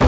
All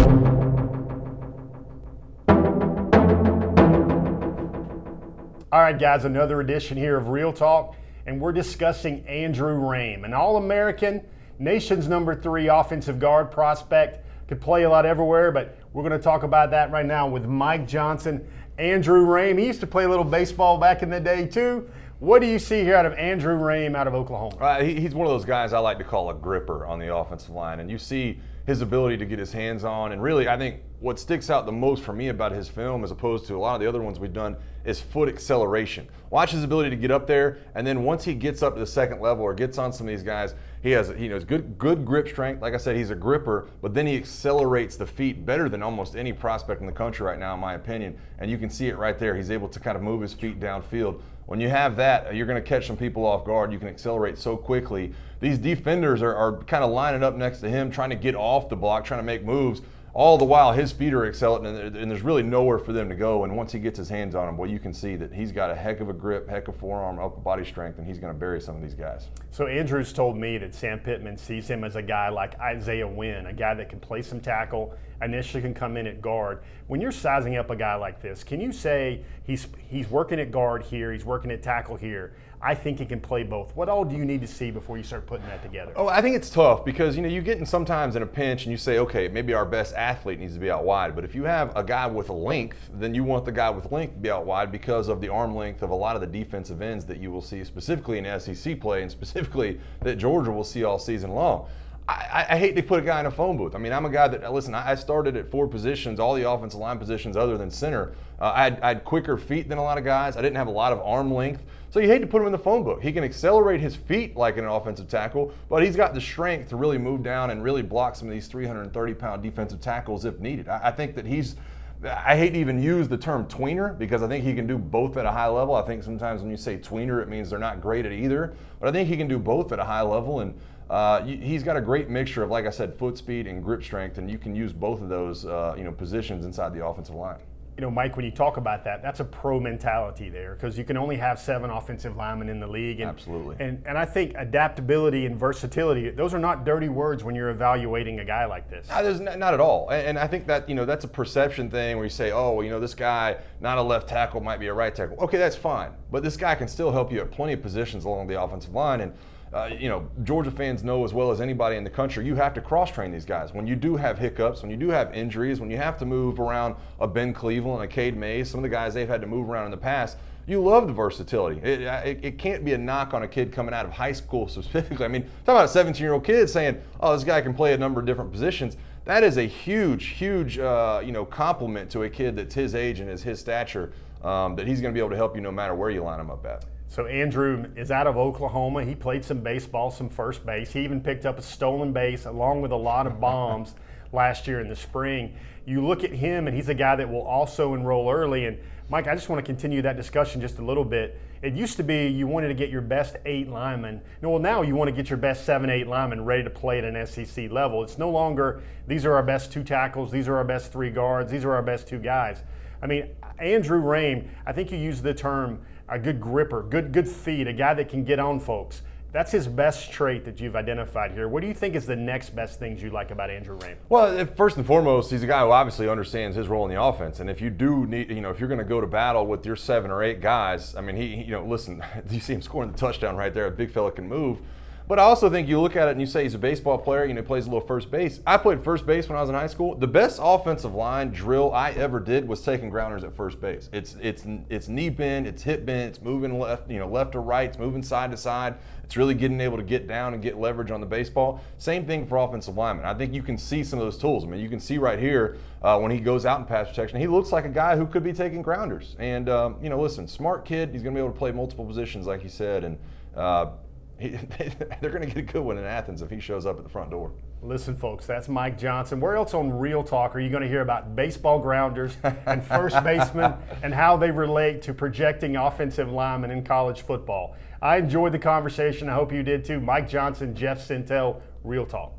right, guys, another edition here of Real Talk, and we're discussing Andrew Raym, an All-American, nation's #3 offensive guard prospect. Could play a lot everywhere, but we're going to talk about that right now with Mike Johnson. Andrew Raym, he used to play a little baseball back in the day too. What do you see here out of Andrew Raym out of Oklahoma? He's one of those guys I like to call a gripper on the offensive line, and you see his ability to get his hands on, and really I think what sticks out the most for me about his film as opposed to a lot of the other ones we've done is foot acceleration. Watch his ability to get up there, and then once he gets up to the second level or gets on some of these guys, he has good grip strength. Like I said, he's a gripper, but then he accelerates the feet better than almost any prospect in the country right now, in my opinion. And you can see it right there. He's able to kind of move his feet downfield. When you have that, you're going to catch some people off guard. You can accelerate so quickly. These defenders are kind of lining up next to him, trying to get off the block, trying to make moves. All the while, his feet are accelerating, and there's really nowhere for them to go. And once he gets his hands on them, boy, you can see that he's got a heck of a grip, heck of forearm, upper body strength, and he's going to bury some of these guys. So Andrew's told me that Sam Pittman sees him as a guy like Isaiah Wynn, a guy that can play some tackle, initially can come in at guard. When you're sizing up a guy like this, can you say he's working at guard here, he's working at tackle here? I think he can play both. What all do you need to see before you start putting that together? Oh, I think it's tough because, you get in sometimes in a pinch and you say, okay, maybe our best athlete needs to be out wide. But if you have a guy with a length, then you want the guy with length to be out wide because of the arm length of a lot of the defensive ends that you will see specifically in SEC play and specifically that Georgia will see all season long. I hate to put a guy in a phone booth. I mean, I'm a guy that, listen, I started at 4 positions, all the offensive line positions other than center. I had quicker feet than a lot of guys. I didn't have a lot of arm length. So you hate to put him in the phone book. He can accelerate his feet like an offensive tackle, but he's got the strength to really move down and really block some of these 330-pound defensive tackles if needed. I think that I hate to even use the term tweener because I think he can do both at a high level. I think sometimes when you say tweener, it means they're not great at either. But I think he can do both at a high level, and he's got a great mixture of, like I said, foot speed and grip strength, and you can use both of those positions inside the offensive line. Mike, when you talk about that, that's a pro mentality there because you can only have 7 offensive linemen in the league. And, absolutely. And I think adaptability and versatility, those are not dirty words when you're evaluating a guy like this. Not at all. And I think that, that's a perception thing where you say, this guy, not a left tackle, might be a right tackle. Okay, that's fine. But this guy can still help you at plenty of positions along the offensive line. And Georgia fans know as well as anybody in the country, you have to cross-train these guys. When you do have hiccups, when you do have injuries, when you have to move around a Ben Cleveland, a Cade Mays, some of the guys they've had to move around in the past, you love the versatility. It can't be a knock on a kid coming out of high school specifically. I mean, talk about a 17-year-old kid saying, this guy can play a number of different positions. That is a huge compliment to a kid that's his age and is his stature, that he's going to be able to help you no matter where you line him up at. So Andrew is out of Oklahoma. He played some baseball, some first base. He even picked up a stolen base along with a lot of bombs last year in the spring. You look at him, and he's a guy that will also enroll early. And Mike, I just want to continue that discussion just a little bit. It used to be you wanted to get your best 8 linemen. Well, now you want to get your best 7, 8 linemen ready to play at an SEC level. It's no longer these are our best 2 tackles, these are our best 3 guards, these are our best 2 guys. I mean, Andrew Raym, I think you used the term a good gripper, good feet, a guy that can get on folks. That's his best trait that you've identified here. What do you think is the next best things you like about Andrew Raym? Well, first and foremost, he's a guy who obviously understands his role in the offense. And if you do need, if you're going to go to battle with your 7 or 8 guys, I mean, listen, you see him scoring the touchdown right there. A big fella can move. But I also think you look at it and you say he's a baseball player, plays a little first base. I played first base when I was in high school. The best offensive line drill I ever did was taking grounders at first base. It's knee bend, it's hip bend, it's moving left, left to right, it's moving side to side. It's really getting able to get down and get leverage on the baseball. Same thing for offensive linemen. I think you can see some of those tools. I mean, you can see right here when he goes out in pass protection, he looks like a guy who could be taking grounders. And, listen, smart kid. He's going to be able to play multiple positions, like you said. And they're going to get a good one in Athens if he shows up at the front door. Listen, folks, that's Mike Johnson. Where else on Real Talk are you going to hear about baseball grounders and first basemen and how they relate to projecting offensive linemen in college football? I enjoyed the conversation. I hope you did too. Mike Johnson, Jeff Sintel, Real Talk.